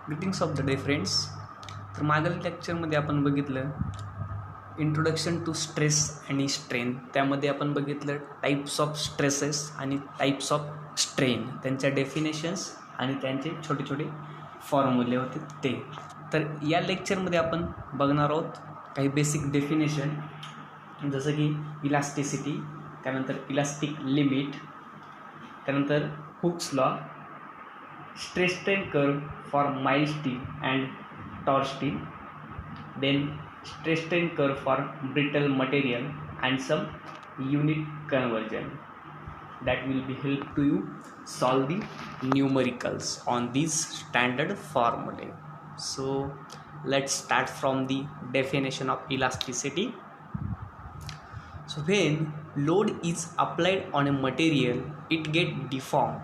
Greetings of the day friends. तर मागील लेक्चरमध्ये आपण बघितलं इंट्रोडक्शन टू स्ट्रेस आणि स्ट्रेन. त्यामध्ये आपण बघितलं टाईप्स ऑफ स्ट्रेसेस आणि टाईप्स ऑफ स्ट्रेन, त्यांच्या डेफिनेशन्स आणि त्यांचे छोटे छोटे फॉर्म्युले होते ते. तर या लेक्चरमध्ये आपण बघणार आहोत काही बेसिक डेफिनेशन, जसं की इलास्टिसिटी, त्यानंतर इलास्टिक लिमिट, त्यानंतर Hooke's law, stress strain curve for mild steel and tor steel, then stress strain curve for brittle material and some unit conversion that will be help to you solve the numericals on these standard formulae. So let's start from the definition of elasticity. So when load is applied on a material, it get deformed,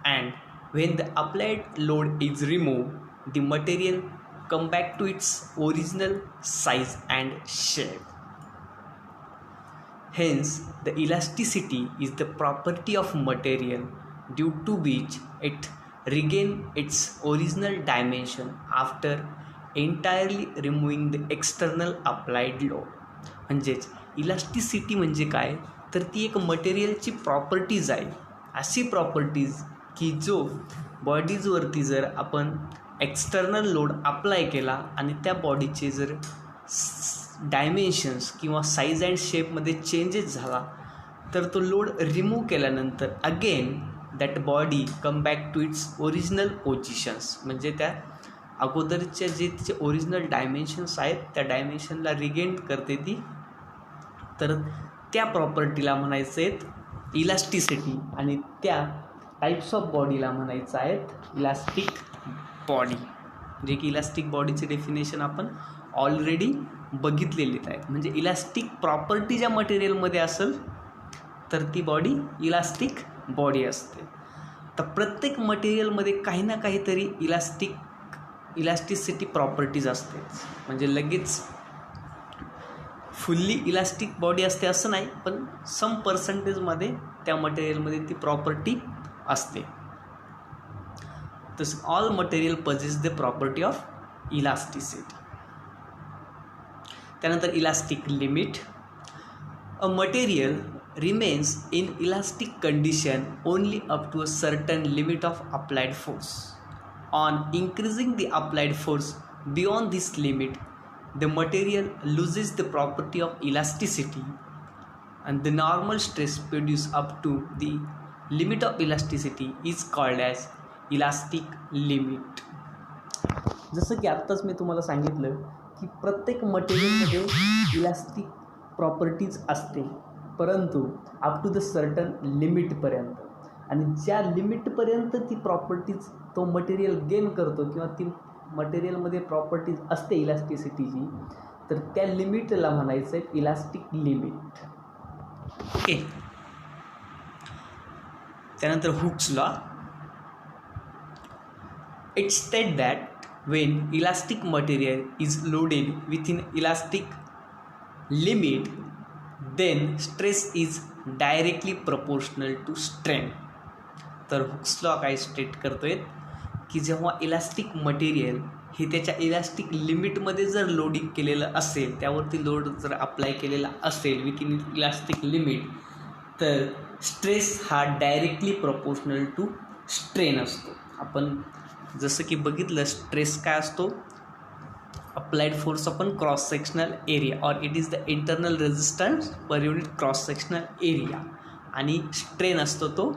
and when the applied load is removed, the material come back to its original size and shape. Hence, the elasticity is the property of material due to which it regain its original dimension after entirely removing the external applied load. म्हणजेच elasticity म्हणजे काय, तर ती एक मटेरियलची properties आहे, अशी properties की जो बॉडीजवरती जर आपण एक्सटर्नल लोड अप्लाय केला आणि त्या बॉडीचे जर डायमेन्शन्स किंवा साईज अँड शेपमध्ये चेंजेस झाला, तर तो लोड रिमूव्ह केल्यानंतर again that body come back to its original positions. म्हणजे त्या अगोदरच्या जे तिचे ओरिजिनल डायमेन्शन्स आहेत त्या डायमेन्शनला रिगेन करते ती. तर त्या प्रॉपर्टीला म्हणायचं आहेत इलास्टिसिटी, आणि त्या टाईप्स ऑफ बॉडीला म्हणायचं आहेत इलास्टिक बॉडी. जे की इलास्टिक बॉडीचे डेफिनेशन आपण ऑलरेडी बघितलेलीच आहे. म्हणजे इलास्टिक प्रॉपर्टी ज्या मटेरियलमध्ये असेल तर ती बॉडी इलास्टिक बॉडी असते. तर प्रत्येक मटेरियलमध्ये काही ना काहीतरी इलास्टिसिटी प्रॉपर्टीज असते. म्हणजे लगेच फुल्ली इलास्टिक बॉडी असते असं नाही, पण सम पर्सेंटेजमध्ये त्या मटेरियलमध्ये ती प्रॉपर्टी असते. Thus all material possess the property of elasticity. त्यानंतर elastic limit. A material remains in elastic condition only up to a certain limit of applied force. On increasing the applied force beyond this limit, the material loses the property of elasticity, and the normal stress produced up to the limit of elasticity is called as elastic limit. जसं की आत्ताच मी तुम्हाला सांगितलं की प्रत्येक मटेरियलमध्ये elastic properties असते, परंतु अप टू द सर्टन लिमिटपर्यंत. आणि ज्या लिमिटपर्यंत ती प्रॉपर्टीज तो मटेरियल गेन करतो किंवा ती मटेरियलमध्ये प्रॉपर्टीज असते इलास्टिसिटीची, तर त्या लिमिटला म्हणायचं आहे इलास्टिक लिमिट. ओके. त्यानंतर Hooke's law. It states that when elastic material is loaded within elastic limit, then stress is directly proportional to strain. तर हुक्स लॉ काय स्टेट करतोय की जेव्हा इलास्टिक मटेरियल हे त्याच्या इलास्टिक लिमिटमध्ये जर लोडिंग केलेलं असेल, त्यावरती लोड जर अप्लाय केलेला असेल विथिन इलास्टिक लिमिट, तर स्ट्रेस हा डायरेक्टली प्रपोर्शनल टू स्ट्रेन असतो. आपण जसं की बघितलं स्ट्रेस काय असतो, applied force upon cross sectional area, और it is the internal resistance per unit cross sectional area. आणि स्ट्रेन असतो तो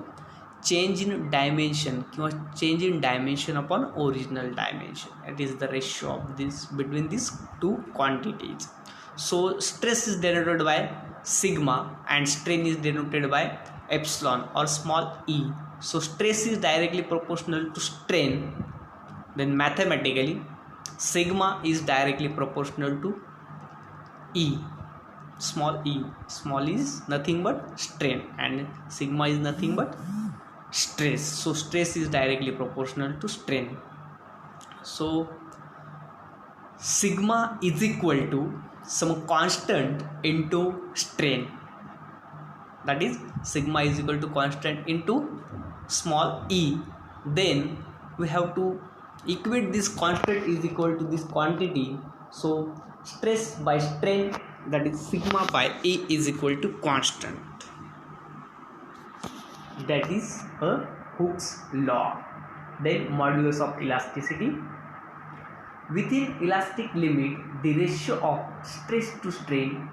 चेंज इन डायमेन्शन किंवा change in dimension upon original dimension. It is the ratio of this between this two quantities. So stress is denoted by sigma and strain is denoted by epsilon और small E. So stress is directly proportional to strain. Then mathematically sigma is directly proportional to E, small e. Small is nothing but strain and sigma is nothing but stress. So stress is directly proportional to strain. So sigma is equal to some constant into strain. That is sigma is equal to constant into small e. Then we have to equate this constant is equal to this quantity. So stress by strain, that is sigma by A, is equal to constant. That is a Hooke's law. Then modulus of elasticity. Within elastic limit, the ratio of stress to strain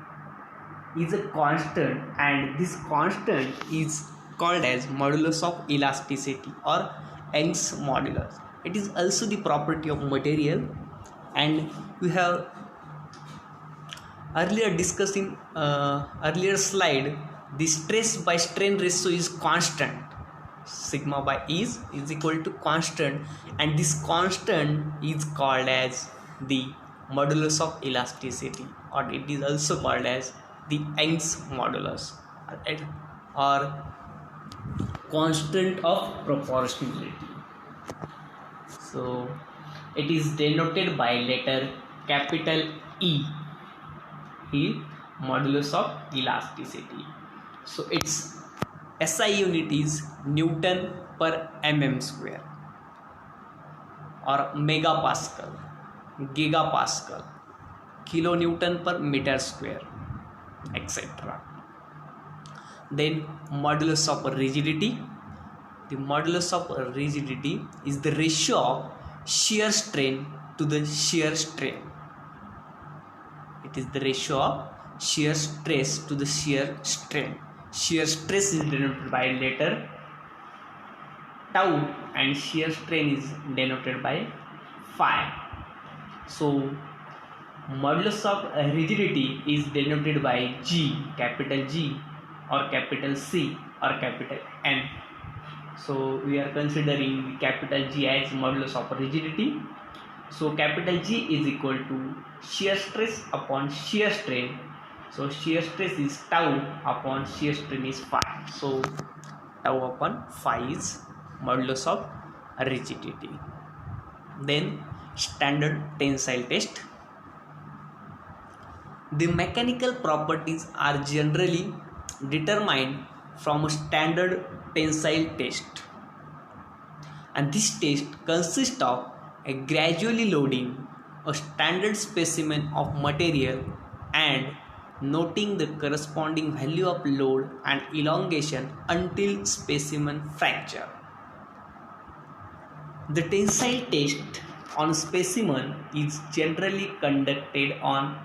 is a constant, and this constant is called as modulus of elasticity or Young's modulus. It is also the property of material, and we have earlier discussed in earlier slide, the stress by strain ratio is constant. Sigma by E is equal to constant, and this constant is called as the modulus of elasticity, or it is also called as the Young's modulus or constant of proportionality. So it is denoted by letter capital E, modulus of elasticity. So its SI unit is Newton per mm square or megapascal, gigapascal, kilonewton per meter square, etc. Then modulus of rigidity. The modulus of rigidity is the ratio of shear strain to the shear strain. It is the ratio of shear stress to the shear strain. Shear stress is denoted by letter tau and shear strain is denoted by phi. So modulus of rigidity is denoted by G, capital G or capital C or capital N. So we are considering capital G as modulus of rigidity. So capital G is equal to shear stress upon shear strain. So shear stress is tau upon shear strain is phi. So tau upon phi is modulus of rigidity. Then standard tensile test. The mechanical properties are generally determined from a standard tensile test, and this test consists of a gradually loading a standard specimen of material and noting the corresponding value of load and elongation until specimen fracture. The tensile test on specimen is generally conducted on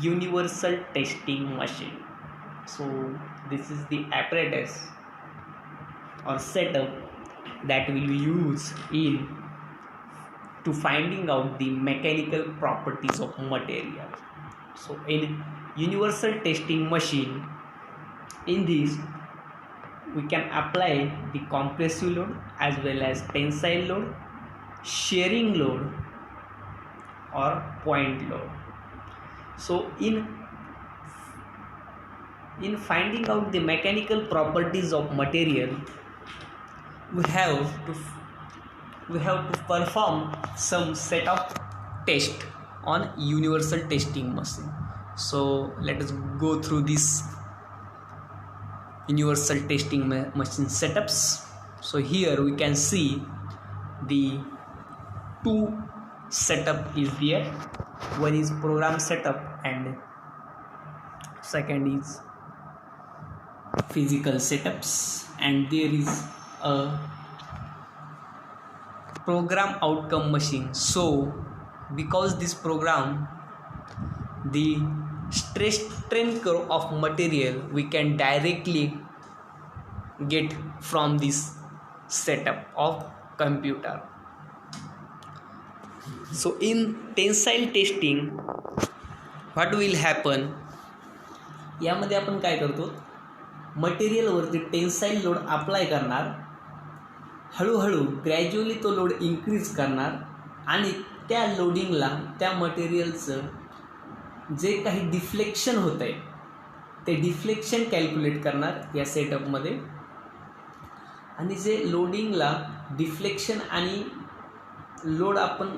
universal testing machine. So this is the apparatus or setup that will be used in to finding out the mechanical properties of material. So in universal testing machine, in this we can apply the compressive load as well as tensile load, shearing load or point load. So in finding out the mechanical properties of material, we have to perform some set of tests on universal testing machine. So let us go through this universal testing machine setups. So here we can see the two setup is there. One is program setup and second is physical setups, and there is a program outcome machine. So because this program, the stress strain curve of material we can directly get from this setup of computer. So in tensile testing what will happen, यामध्ये आपण काय करतो, मटेरियलवरती tensile load apply करणार, हळूहळू gradually तो load increase करणार आणि त्या लोडिंगला त्या मटेरियलचं जे काही डिफ्लेक्शन होतं आहे ते डिफ्लेक्शन कॅल्क्युलेट करणार या सेटअपमध्ये, आणि जे लोडिंगला डिफ्लेक्शन आणि लोड आपण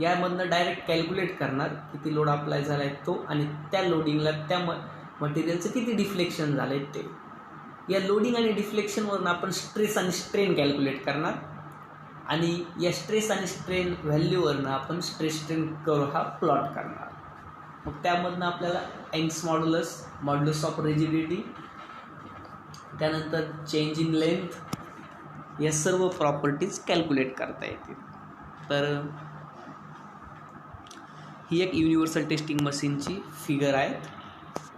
यामधनं डायरेक्ट कॅल्क्युलेट करणार किती लोड अप्लाय झाला आहे तो, आणि त्या लोडिंगला त्या मटेरियलचं किती डिफ्लेक्शन झालं आहे ते. या लोडिंग आणि डिफ्लेक्शनवरून आपण स्ट्रेस आणि स्ट्रेन कॅल्क्युलेट करणार, आणि या स्ट्रेस आणि स्ट्रेन व्हॅल्यूवरनं आपण स्ट्रेस स्ट्रेन कर्व हा प्लॉट करणार. मग त्यामधनं आपल्याला यंग्स मॉड्युलस ऑफ रिजिडिटी, त्यानंतर चेंज इन लेंथ, या सर्व प्रॉपर्टीज कॅल्क्युलेट करता येतील. तर ही एक युनिव्हर्सल टेस्टिंग मशीनची फिगर आहे,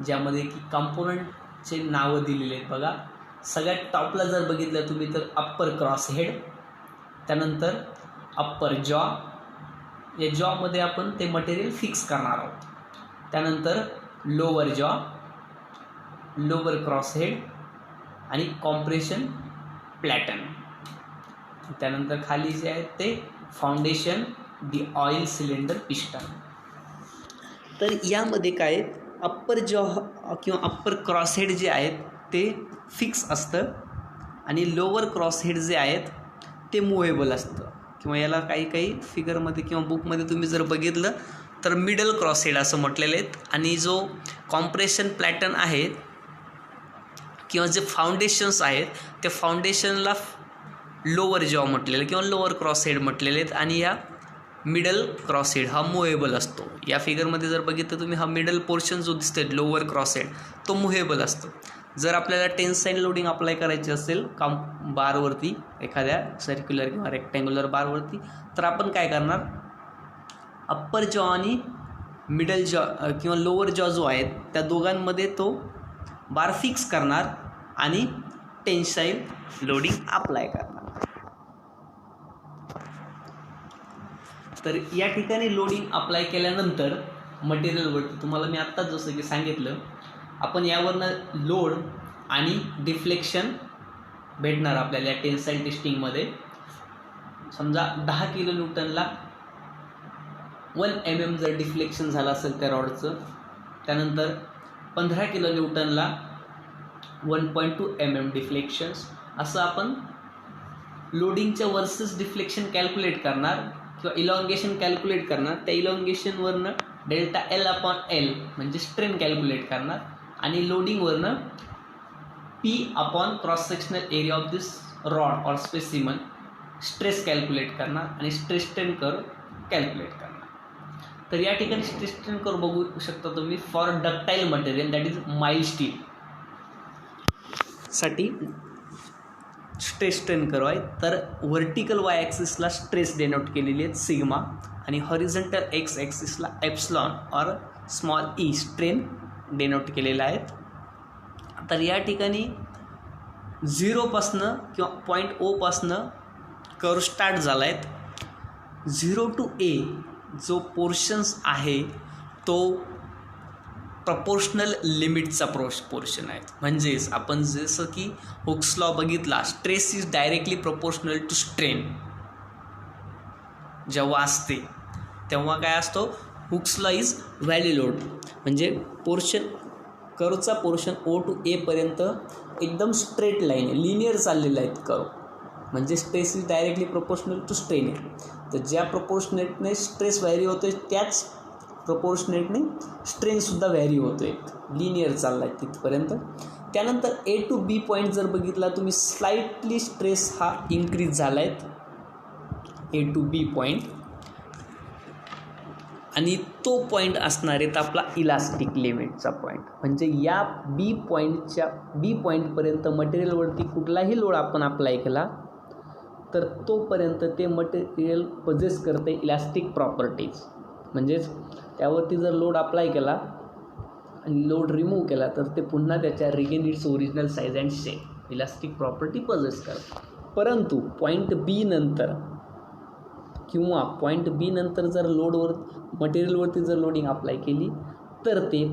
ज्यामध्ये की कंपोनंटचे नावं दिलेले आहेत. बघा, सगळ्यात टॉपला जर बघितलं तुम्ही तर अप्पर क्रॉस हेड, त्यानंतर अप्पर जॉ, या जॉमध्ये आपण ते मटेरियल फिक्स करणार आहोत. त्यानंतर लोअर जॉ, लोअर क्रॉस हेड आणि कॉम्प्रेशन प्लॅटन. त्यानंतर खाली जे आहेत ते फाउंडेशन, दी ऑइल सिलेंडर पिस्टन. तर यामध्ये काय अप्पर जॉ किंवा अप्पर क्रॉस हेड जे आहेत ते फिक्स असतं आणि लोअर क्रॉस हेड जे आहेत ते मूव्हेबल असतं. किंवा याला काही फिगरमध्ये किंवा बुकमध्ये तुम्ही जर बघितलं तर मिडल क्रॉस हेड असं म्हटलेलं आहेत. आणि जो कॉम्प्रेशन प्लॅटर्न आहे किंवा जे फाउंडेशन्स आहेत त्या फाउंडेशनला लोअर जॉ म्हटलेलं किंवा लोअर क्रॉस हेड म्हटलेले आहेत. आणि या मिडल क्रॉस हेड हा मूव्हेबल असतो. या फिगरमध्ये जर बघितलं तुम्ही, हा मिडल पोर्शन जो दिसतोय लोअर क्रॉस हेड तो मूव्हेबल असतो. जर आपल्याला टेन्साईल लोडिंग अप्लाय करायची असेल बारवरती, एखाद्या सर्क्युलर किंवा रेक्टँग्युलर बारवरती, तर आपण काय करणार, अप्पर जॉ आणि मिडल जॉ किंवा लोअर जॉ जो आहे त्या दोघांमध्ये तो बार फिक्स करणार आणि टेन्साईल लोडिंग अप्लाय करणार. तर या ठिकाणी लोडिंग अप्लाय केल्यानंतर मटेरियलवरती तुम्हाला मी आत्ताच जसं की सांगितलं, आपण यावरनं लोड आणि डिफ्लेक्शन भेटणार आपल्याला या टेन्साईल टेस्टिंगमध्ये. समजा 10 किलो न्यूटनला 1 mm जर डिफ्लेक्शन झालं असेल त्या रॉडचं, त्यानंतर 15 किलो न्यूटनला 1.2 mm डिफ्लेक्शन्स, असं आपण लोडिंगच्या वर्सेस डिफ्लेक्शन कॅल्क्युलेट करणार किंवा इलॉंगेशन कॅल्क्युलेट करणार. त्या इलॉंगेशनवरनं डेल्टा L/L म्हणजे स्ट्रेन कॅल्क्युलेट करणार आणि लोडिंगवरनं P upon cross sectional area of this rod or specimen stress calculate करणार आणि स्ट्रेस स्ट्रेन कर्व कॅल्क्युलेट करणार. तर या ठिकाणी स्ट्रेस स्ट्रेन कर्व बघू शकता तुम्ही for ductile material that is mild steel साठी स्ट्रेस स्ट्रेन कर्व आहे. तर व्हर्टिकल वाय ॲक्सिसला स्ट्रेस डेनोट केलेली आहेत सिग्मा आणि हॉरिझॉन्टल एक्स ॲक्सिसला epsilon or small E strain denote केलेला आहेत. तर या ठिकाणी 0पासनं किंवा पॉईंट ओपासनं कर्व स्टार्ट झाला आहे. 0 to A जो पोर्शन्स आहे तो प्रपोर्शनल लिमिटचा पोर्शन आहे. म्हणजेच आपण जसं की हुक्स लॉ बघितला, stress is directly proportional to strain. जेव्हा असते तेव्हा काय असतो, Hooke's law is valley load, म्हणजे पोर्शन कर्वचा पोर्शन O to A पर्यंत एकदम स्ट्रेट लाईन लिनियर चाललेला आहे कर्व, म्हणजे stress is directly proportional to strain आहे. तर ज्या प्रपोर्शनेटने स्ट्रेस व्हॅरी होतो आहे त्याच प्रपोर्शनेटने स्ट्रेनसुद्धा व्हॅरी होतो आहे, लिनियर चालला आहे तिथपर्यंत. त्यानंतर A to B पॉईंट जर बघितला तुम्ही, स्लाइटली स्ट्रेस हा इन्क्रीज झाला आहे A to B पॉईंट, आणि तो पॉईंट असणार आहे तर आपला इलास्टिक लिमिटचा पॉईंट. म्हणजे या बी पॉईंटपर्यंत मटेरियलवरती कुठलाही लोड आपण अप्लाय केला तर तोपर्यंत ते मटेरियल पजेस करते इलास्टिक प्रॉपर्टीज. म्हणजेच त्यावरती जर लोड अप्लाय केला आणि लोड रिमूव्ह केला तर ते पुन्हा त्याच्या regain its original size and shape, elastic property possess करते. परंतु पॉईंट बी नंतर किंवा पॉईंट बी नंतर जर मटेरियलवरती जर लोडिंग अप्लाय केली तर ते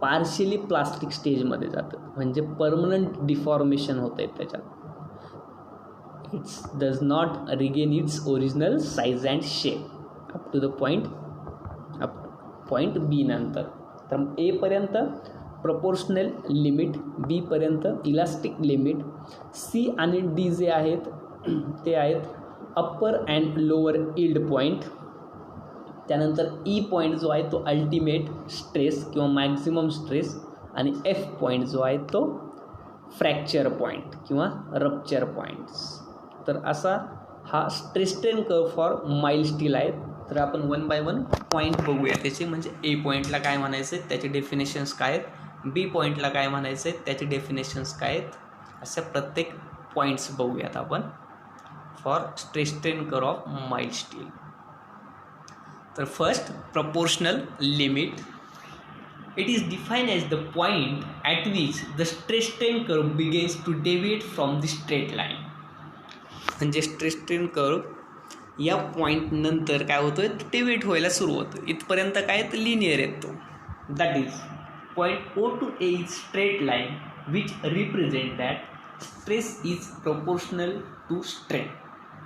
पार्शियली प्लास्टिक स्टेजमध्ये जातं, म्हणजे परमनंट डिफॉर्मेशन होतं आहे त्याच्यात. It's does not regain its original size and shape up to the point B नंतर. तर एपर्यंत प्रपोर्शनल लिमिट, बीपर्यंत इलास्टिक लिमिट, सी आणि डी जे आहेत ते आहेत upper and lower yield point. त्यानंतर ई पॉईंट जो आहे तो अल्टिमेट स्ट्रेस किंवा मॅक्झिमम स्ट्रेस, आणि एफ पॉईंट जो आहे तो फ्रॅक्चर पॉईंट किंवा रप्चर पॉईंट्स. तर असा हा stress strain curve for mild steel आहे. तर आपण 1 बाय 1 पॉईंट बघूया त्याचे, म्हणजे ए पॉईंटला काय म्हणायचं आहे त्याचे डेफिनेशन्स काय आहेत, बी पॉईंटला काय म्हणायचं आहे त्याचे डेफिनेशन्स काय आहेत, अशा प्रत्येक पॉईंट्स बघूयात आपण for stress strain curve of mild steel. तर first, proportional limit. It is defined as the point at which the stress strain curve begins to deviate from the straight line. म्हणजे stress strain curve या point नंतर काय होतं, deviate व्हायला सुरू होतं. इथपर्यंत काय तर लिनियर येतो. That is point O to A is straight line which represent that stress is proportional to strain,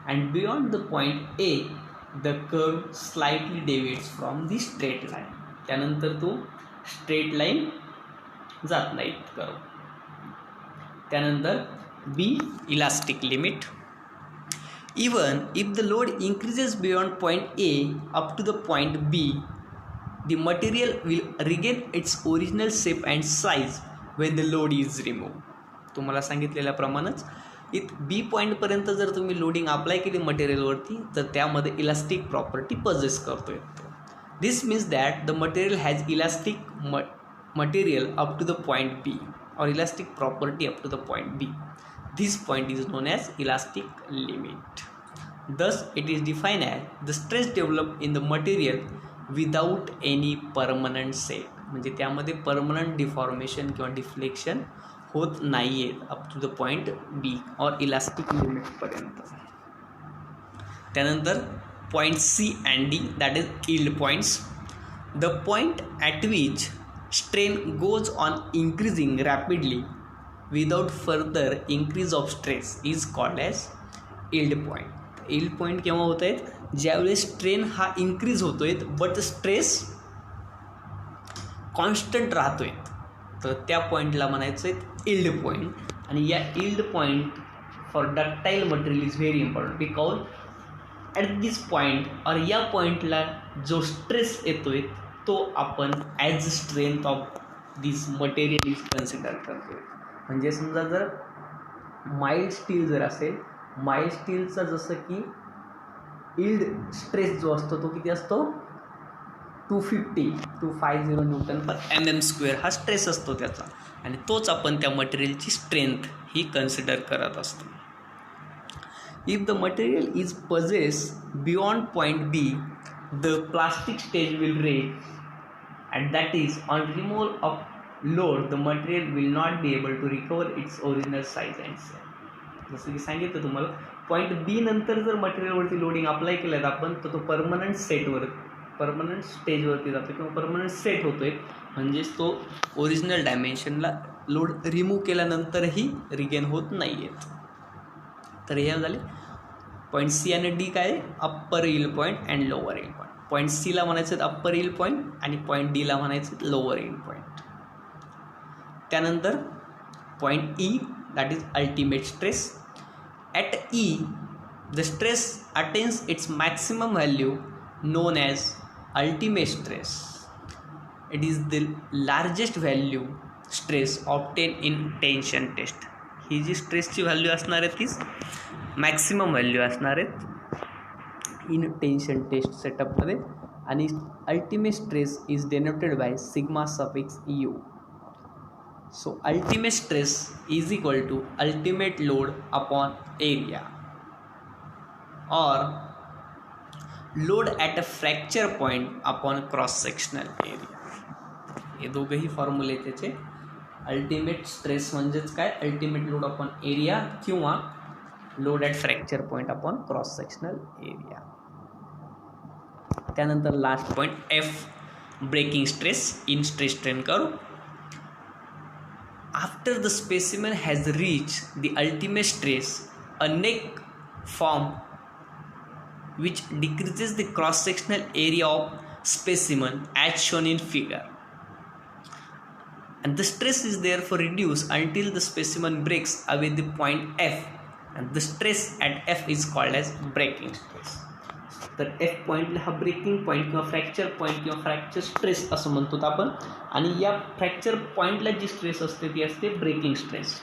and beyond the point A the curve slightly deviates from the straight line. त्यानंतर तो straight line जात नाही curve. त्यानंतर B, elastic limit. Even if the load increases beyond point A up to the point B, the material will regain its original shape and size when the load is remove. तुम्हाला सांगितलेल्याप्रमाणेच बी पॉईंटपर्यंत जर तुम्ही loading apply केली मटेरियलवरती तर त्यामध्ये elastic property possess करतो येतो. This means that the material has elastic material up to the point B, or elastic property up to the point B. This point is known as elastic limit. Thus, it is defined as the stress developed in the material without any permanent set. म्हणजे त्यामध्ये permanent deformation किंवा deflection होत नाही आहे up to the point बी और elastic लिमिटपर्यंत. त्यानंतर point C and D, that is yield points. The point at which strain goes on increasing rapidly without further increase of stress is called as yield point. Yield point केव्हा होत आहेत, ज्यावेळेस strain हा increase होतोय but stress constant राहतोय, तर त्या पॉईंटला म्हणायचं आहे yield point. आणि या yield point for ductile material is very important because at this point और या पॉईंटला जो स्ट्रेस येतोय तो आपण as strength of this material is consider करतोय. म्हणजे समजा जर माइल्ड स्टील जर असेल, माइल्ड स्टीलचा जसं की यील्ड स्ट्रेस जो असतो तो किती असतो 250 न्यूटन पर mm² हा स्ट्रेस असतो त्याचा, आणि तोच आपण त्या मटेरियलची स्ट्रेंथ ही कन्सिडर करत असतो. If the material is possessed beyond point B, the plastic stage will raise, and that is on removal of load, the material will not be able to recover its original size and shape. जसं की सांगितलं तुम्हाला, point B नंतर जर मटेरियलवरती loading apply केलं तर आपण तो परमनंट स्टेजवरती जातो किंवा परमनंट सेट होतोय, म्हणजेच तो ओरिजिनल डायमेन्शनला लोड रिमूव्ह केल्यानंतरही रिगेन होत नाही आहेत. तर हे झाले पॉईंट सी आणि डी काय, upper yield point and lower yield point. Point सीला म्हणायचं अप्पर यील्ड पॉईंट आणि पॉईंट डीला म्हणायचं लोअर यील्ड पॉईंट. त्यानंतर point E, that is ultimate stress. At E the stress attains its maximum value known as ultimate stress. It is the largest value stress obtain in tension taste. ही जी स्ट्रेसची value असणार आहे तीच maximum value असणार आहेत in tension test सेटअपमध्ये. आणि ultimate stress is denoted by sigma suffix U. So ultimate stress is equal to ultimate load upon area और load at a fracture point upon cross sectional area. हे दोघंही फॉर्म्युले त्याचे. Ultimate stress म्हणजेच काय, ultimate load upon area किंवा load at fracture point upon cross sectional area. त्यानंतर last point F, breaking stress in stress strain curve. After the specimen has reach the ultimate stress, a neck form which decreases the cross sectional area of specimen as shown in figure, and the stress is therefore reduced until the specimen breaks away the point F, and the stress at F is called as breaking stress. तर F पॉईंटला हा breaking point किंवा fracture point किंवा fracture stress असं म्हणतो आपण, आणि या फ्रॅक्चर पॉईंटला जी स्ट्रेस असते ती असते ब्रेकिंग स्ट्रेस.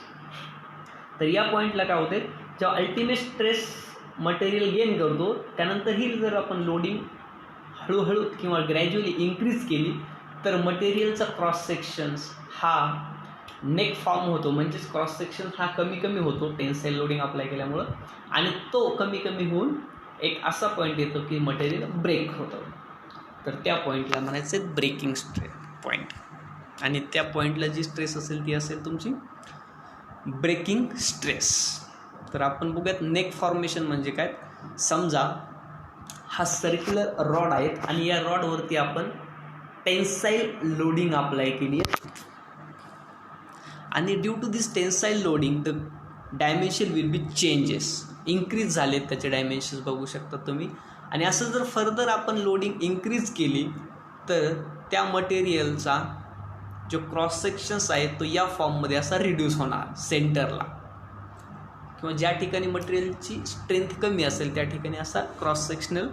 तर या पॉईंटला काय होते, जेव्हा अल्टिमेट स्ट्रेस मटेरियल गेन करतो, त्यानंतर ही जर आपण लोडिंग हळूहळू किंवा ग्रॅज्युअली इन्क्रीज केली तर मटेरियलचा क्रॉस सेक्शन्स हा नेक फॉर्म होतो, म्हणजेच क्रॉस सेक्शन हा कमी कमी होतो टेन्साईल लोडिंग अप्लाय केल्यामुळं, आणि तो कमी कमी होऊन एक असा पॉईंट येतो की मटेरियल ब्रेक होतं. तर त्या पॉईंटला म्हणायचं ब्रेकिंग स्ट्रेस पॉईंट, आणि त्या पॉईंटला जी स्ट्रेस असेल ती असेल तुमची ब्रेकिंग स्ट्रेस. तर आपण बघूयात नेक फॉर्मेशन म्हणजे काय. समजा हा सर्क्युलर रॉड आहेत आणि या रॉडवरती आपण टेन्साईल लोडिंग अप्लाय केली आहे, आणि due to this tensile loading the dimension will be changes, increase झालेत त्याचे डायमेन्शन्स बघू शकता तुम्ही. आणि असं जर फर्दर आपण लोडिंग इन्क्रीज केली तर त्या मटेरियलचा जो क्रॉस सेक्शन्स आहे तो या फॉर्ममध्ये असा रिड्यूस होणार सेंटरला, किंवा ज्या ठिकाणी मटेरियलची स्ट्रेंथ कमी असेल त्या ठिकाणी असा क्रॉस सेक्शनल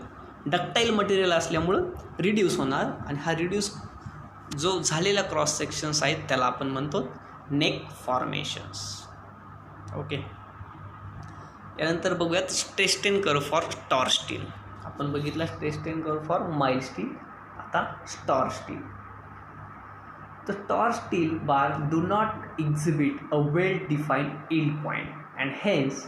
डक्टाईल मटेरियल असल्यामुळं रिड्यूस होणार, आणि हा रिड्यूस जो झालेला क्रॉस सेक्शन्स आहेत त्याला आपण म्हणतो नेक फॉर्मेशन्स. ओके, यानंतर बघूयात stress strain curve for torch steel. आपण बघितला stress strain curve for mild steel, आता torch steel. The torch steel bar do not exhibit a well-defined yield point and hence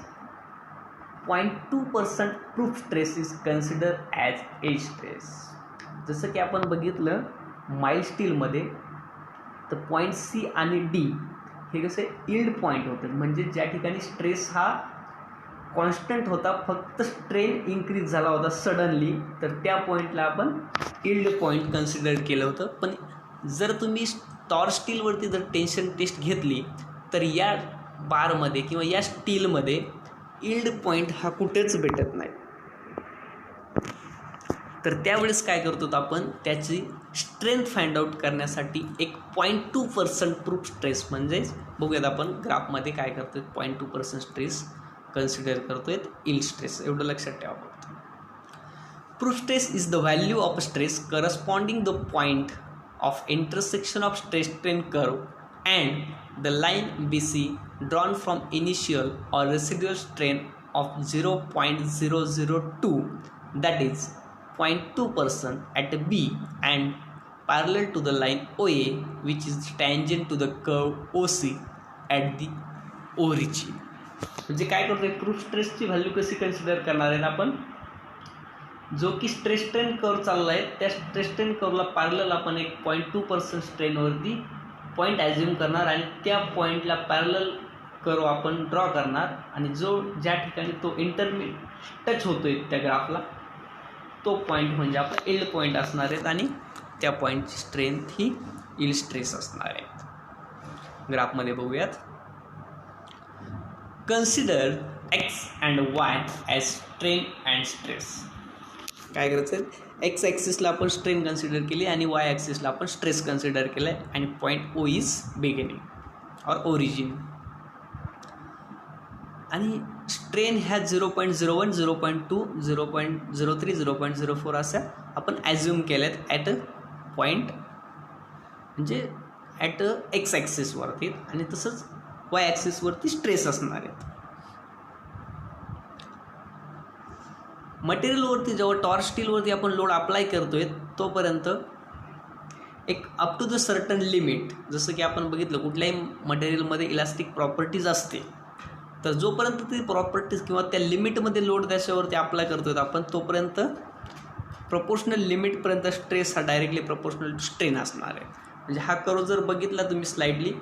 0.2% proof stress is considered as edge stress. जसं की आपण बघितलं mild स्टीलमध्ये तर point C आणि D हे कसे यील्ड पॉईंट होते, म्हणजे ज्या ठिकाणी स्ट्रेस हा कॉन्स्टंट होता, फक्त स्ट्रेन इन्क्रीज झाला होता सडनली, तर त्या पॉईंटला आपण यील्ड पॉईंट कन्सिडर केलं होतं. पण जर तुम्ही टॉर्च स्टीलवरती जर टेन्शन टेस्ट घेतली तर या बारमध्ये किंवा या स्टीलमध्ये यील्ड पॉईंट हा कुठेच भेटत नाही. तर त्यावेळेस काय करतो आपण, त्याची स्ट्रेंथ फाइंड आउट करण्यासाठी एक 0.2% प्रूफ स्ट्रेस, म्हणजेच बघूयात आपण ग्राफमध्ये काय करतोय, 0.2% स्ट्रेस कन्सिडर करतोय यील्ड स्ट्रेस, एवढं लक्षात ठेवा फक्त. Proof stress is the value of stress corresponding the point of intersection of stress strain curve and the line BC drawn from initial or residual strain of 0.002, that is 0.2% at B and parallel to the line OA which is tangent to the curve OC at the origin. म्हणजे काय करतोय, proof स्ट्रेसची value कशी consider करणार आहे आपण, जो की स्ट्रेस स्ट्रेन कर्व चालला आहे त्या स्ट्रेस स्ट्रेन कर्वला पॅरलल आपण एक 0.2% स्ट्रेनवरती पॉईंट ॲज्युम करणार, आणि त्या पॉईंटला पॅरलल कर्व आपण ड्रॉ करणार, आणि जो ज्या ठिकाणी तो टच होतोय त्या ग्राफला तो पॉईंट म्हणजे आपला यील्ड पॉईंट असणार आहेत, आणि त्या पॉईंटची स्ट्रेंथ ही यील्ड स्ट्रेस असणार आहे. ग्राफमध्ये बघूयात. Consider x and Y as strain and stress. काय करायचं, एक्स ॲक्सिसला आपण स्ट्रेन कन्सिडर केली आणि वाय ॲक्सिसला आपण स्ट्रेस कन्सिडर केलं आहे, आणि पॉईंट ओ इज बिगिनिंग और ओरिजिन. आणि स्ट्रेन ह्या 0.01, 0.2, 0.03, 0.04 अशा आपण ॲज्युम केल्या आहेत ॲट अ पॉईंट, म्हणजे ॲट अ एक्स ॲक्सिसवरती, आणि तसंच वाय ॲक्सिसवरती स्ट्रेस असणार आहेत. मटेरियलवरती जेव्हा टॉर्च स्टीलवरती आपण लोड अप्लाय करतोय तोपर्यंत एक up to the certain limit, जसं की आपण बघितलं कुठल्याही मटेरियलमध्ये इलास्टिक प्रॉपर्टीज असते, तर जोपर्यंत ती प्रॉपर्टीज किंवा त्या लिमिटमध्ये लोड त्याच्यावरती अप्लाय करतोय आपण तोपर्यंत प्रपोर्शनल लिमिटपर्यंत स्ट्रेस हा डायरेक्टली प्रपोर्शनल टू स्ट्रेन असणार आहे. म्हणजे हा कर्व जर बघितला तुम्ही स्लाइडली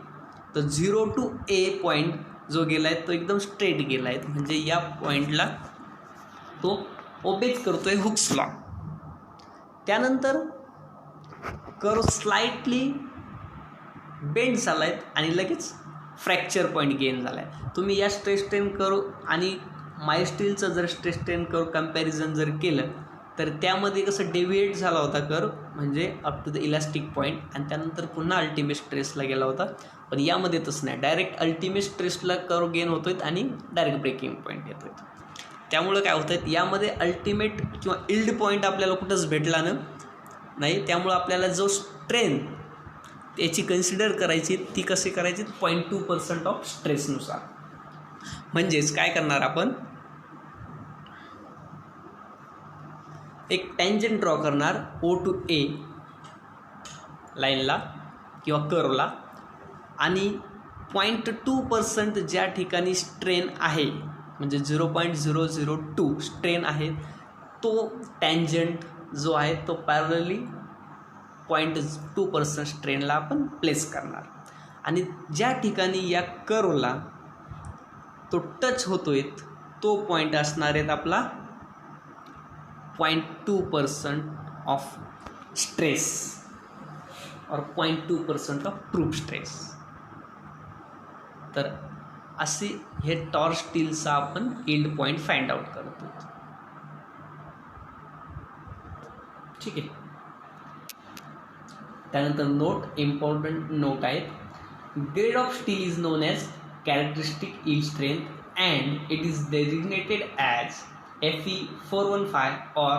तर 0 to A पॉईंट जो गेला आहे तो एकदम स्ट्रेट गेला आहे, म्हणजे या पॉईंटला तो ओबेज करतोय हुक्स लॉ. त्यानंतर कर्व स्लाइटली बेंड झाला आहे आणि लगेच फ्रॅक्चर पॉईंट गेन झाला आहे. तुम्ही या स्ट्रेस स्ट्रेन कर्व आणि माइल्ड स्टीलचं जर स्ट्रेस स्ट्रेन कर्व कम्पॅरिझन जर केलं तर त्यामध्ये कसं डेव्हिएट झाला होता कर्व, म्हणजे up to the elastic point, आणि त्यानंतर पुन्हा अल्टिमेट स्ट्रेसला गेला होता. पण यामध्ये तसं नाही, डायरेक्ट अल्टिमेट स्ट्रेसला कर्व गेन होतोय आणि डायरेक्ट ब्रेकिंग पॉईंट येतोय. त्यामुळं काय होतं आहे, यामध्ये अल्टिमेट किंवा यील्ड पॉईंट आपल्याला कुठंच भेटला नाही. त्यामुळं आपल्याला जो स्ट्रेन त्याची कन्सिडर करायची ती कशी करायची, 0.2% ऑफ स्ट्रेसनुसार. म्हणजेच काय करणार आपण, एक टँजंट ड्रॉ करणार O to A लाईनला किंवा कर्वला आणि 0.2% ज्या ठिकाणी स्ट्रेन आहे म्हणजे 0.002 स्ट्रेन आहे तो टँजंट जो आहे तो पॅरलली 0.2% स्ट्रेनला आपण प्लेस करणार आणि ज्या ठिकाणी या कर्वला तो टच होतोय तो पॉईंट असणार आहेत आपला 0.2% ऑफ स्ट्रेस और 0.2% ऑफ प्रूफ स्ट्रेस. तर असे हे टॉर्च स्टीलचा आपण एंड पॉईंट फाइंड आउट करतो. ठीक आहे. त्यानंतर नोट, इम्पॉर्टंट नोट आहे. Grade of steel is known as characteristic yield strength and it is designated as Fe415 or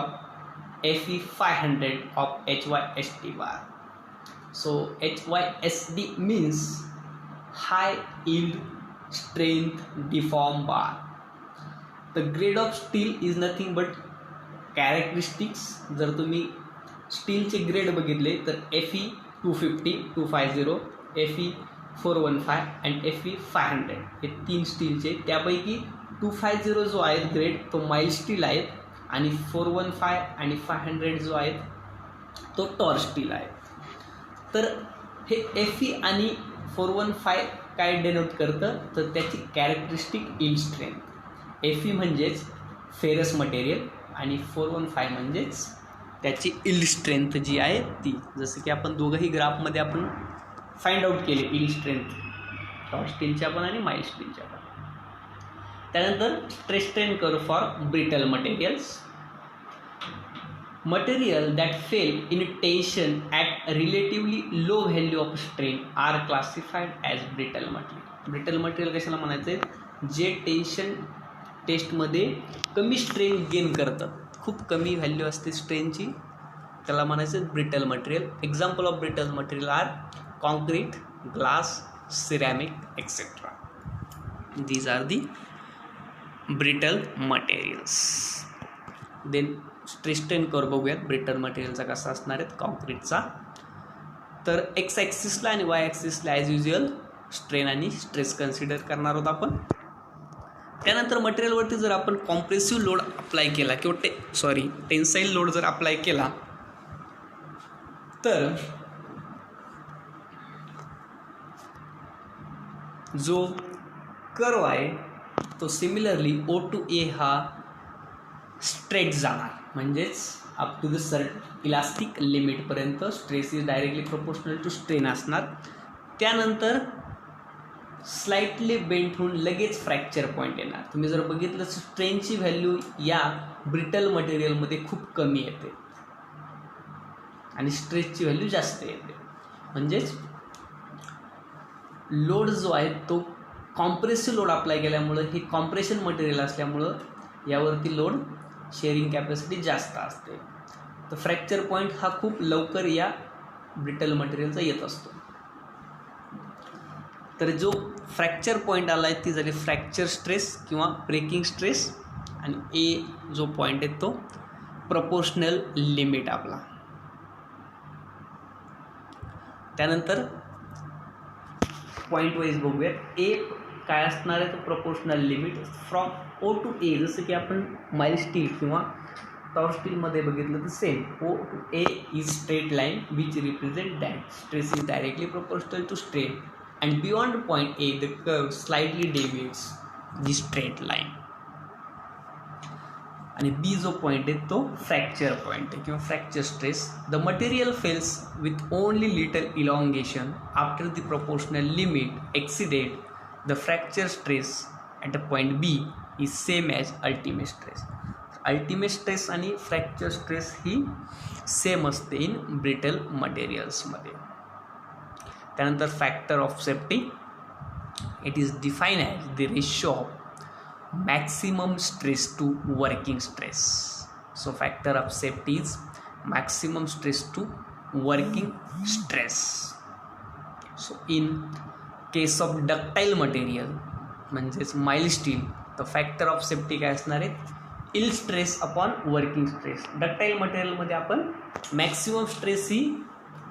Fe500 of HYSD bar. So HYSD means high yield strength deform bar. The grade of steel is nothing but characteristics. जर तुम्ही स्टीलचे grade बघितले तर Fe250, 250, Fe415 and Fe500 हे 3 स्टीलचे. त्यापैकी 250 जो आहे ग्रेड तो माइल्ड स्टील आहे आणि 415 आणि 500 जो आहे तो टॉर्च स्टील आहे. तर हे Fe आणि 415 काय डेनोट करतं तर त्याची कॅरेक्टरिस्टिक यील्ड स्ट्रेंथ. Fe म्हणजेच फेरस मटेरियल आणि 415 म्हणजेच त्याची यील्ड स्ट्रेंथ जी आहे ती. जसं की आपण दोघंही ग्राफमध्ये आपण फाइंड आउट केले यील्ड स्ट्रेंथ टॉर्च स्टीलच्या पण आणि माइल्ड स्टीलच्या पण. त्यानंतर stress strain curve for brittle materials. Material that fail in tension at relatively low value of strain are classified as brittle material. Brittle material कशाला म्हणायचं आहे जे टेन्शन टेस्टमध्ये कमी स्ट्रेन गेन करतं, खूप कमी व्हॅल्यू असते स्ट्रेनची, त्याला म्हणायचं brittle material. Example of brittle material are concrete, glass, ceramic, etc. These are the brittle materials. Then stress strain curve बघूयात ब्रिटल मटेरियलचा कसा असणार आहे कॉन्क्रीटचा. तर एक्स ॲक्सिसला आणि वाय ॲक्सिसला ॲज युज्युअल स्ट्रेन आणि स्ट्रेस कन्सिडर करणार आहोत आपण. त्यानंतर मटेरियलवरती जर आपण कॉम्प्रेसिव्ह लोड अप्लाय केला किंवा टेन्साईल लोड जर अप्लाय केला तर जो कर्व आहे तो सिमिलरली O to A हा स्ट्रेट जाणार, म्हणजेच अप टू द इलास्टिक लिमिटपर्यंत stress is directly proportional to strain असणार. त्यानंतर स्लाइटली बेंट होऊन लगेच फ्रॅक्चर पॉईंट येणार. तुम्ही जर बघितलं स्ट्रेनची व्हॅल्यू या ब्रिटल मटेरियलमध्ये खूप कमी येते आणि स्ट्रेसची व्हॅल्यू जास्त येते. म्हणजेच लोड जो आहे तो कॉम्प्रेसिव्ह लोड अप्लाय केल्यामुळं हे कॉम्प्रेशन मटेरियल असल्यामुळं यावरती लोड शेअरिंग कॅपॅसिटी जास्त असते. तर फ्रॅक्चर पॉईंट हा खूप लवकर या ब्रिटल मटेरियलचा येत असतो. तर जो फ्रॅक्चर पॉईंट आला आहे ती झाली फ्रॅक्चर स्ट्रेस किंवा ब्रेकिंग स्ट्रेस आणि ए जो पॉईंट आहे तो प्रपोर्शनल लिमिट आपला. त्यानंतर पॉईंट वाईज बघूयात. ए काय असणार आहे तर proportional limit from O to A. जसं की आपण माइल्ड स्टील किंवा टॉर्च स्टीलमध्ये बघितलं तर same O to A is straight line which represent that stress is directly proportional to strain and beyond point A the curve slightly deviates the straight line. आणि B जो point आहे तो fracture point आहे किंवा fracture stress. The material fails with only little elongation after the proportional limit exceeded the fracture stress at a point B is same as ultimate stress. Ultimate stress आणि fracture stress ही same असते in brittle मटेरियल्समध्ये. त्यानंतर factor of safety. It is define as the ratio of maximum stress to working stress. So factor of safety is maximum stress to working stress. So in case of ductile material म्हणजेच mild steel तर factor of safety काय असणार आहे yield stress upon working stress. Ductile मटेरियलमध्ये आपण maximum stress ही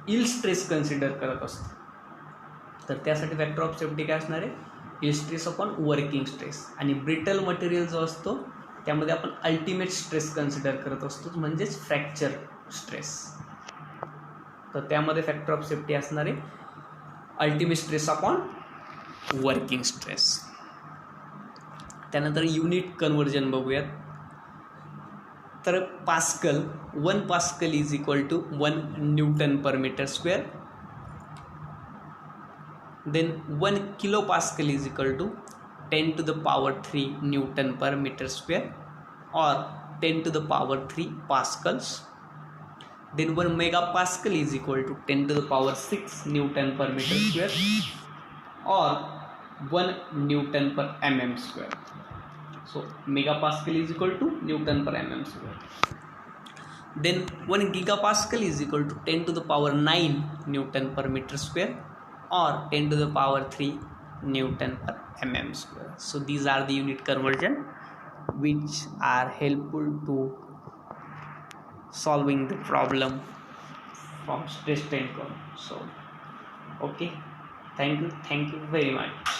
yield stress consider करत असतो. तर त्यासाठी फॅक्टर ऑफ सेफ्टी काय असणार आहे, yield stress upon working stress. आणि ब्रिटल मटेरियल जो असतो त्यामध्ये आपण अल्टिमेट स्ट्रेस कन्सिडर करत असतो, म्हणजेच फ्रॅक्चर स्ट्रेस. तर त्यामध्ये फॅक्टर ऑफ सेफ्टी असणार आहे ultimate stress upon working stress. त्यानंतर युनिट कन्वर्जन बघूयात. तर pascal, 1 pascal is equal to 1 newton per metre square. Then 1 kilo pascal is equal to 10 to the power 3 newton per metre square और 10 to the power 3 pascals. Then 1 megapascal is equal to 10 to the power 6 Newton per meter square or 1 Newton per mm square. So megapascal is equal to Newton per mm square. Then 1 gigapascal is equal to 10 to the power 9 Newton per meter square or 10 to the power 3 Newton per mm square. So these are the unit conversion which are helpful to solving the problem from stress strain curve. So okay, thank you very much.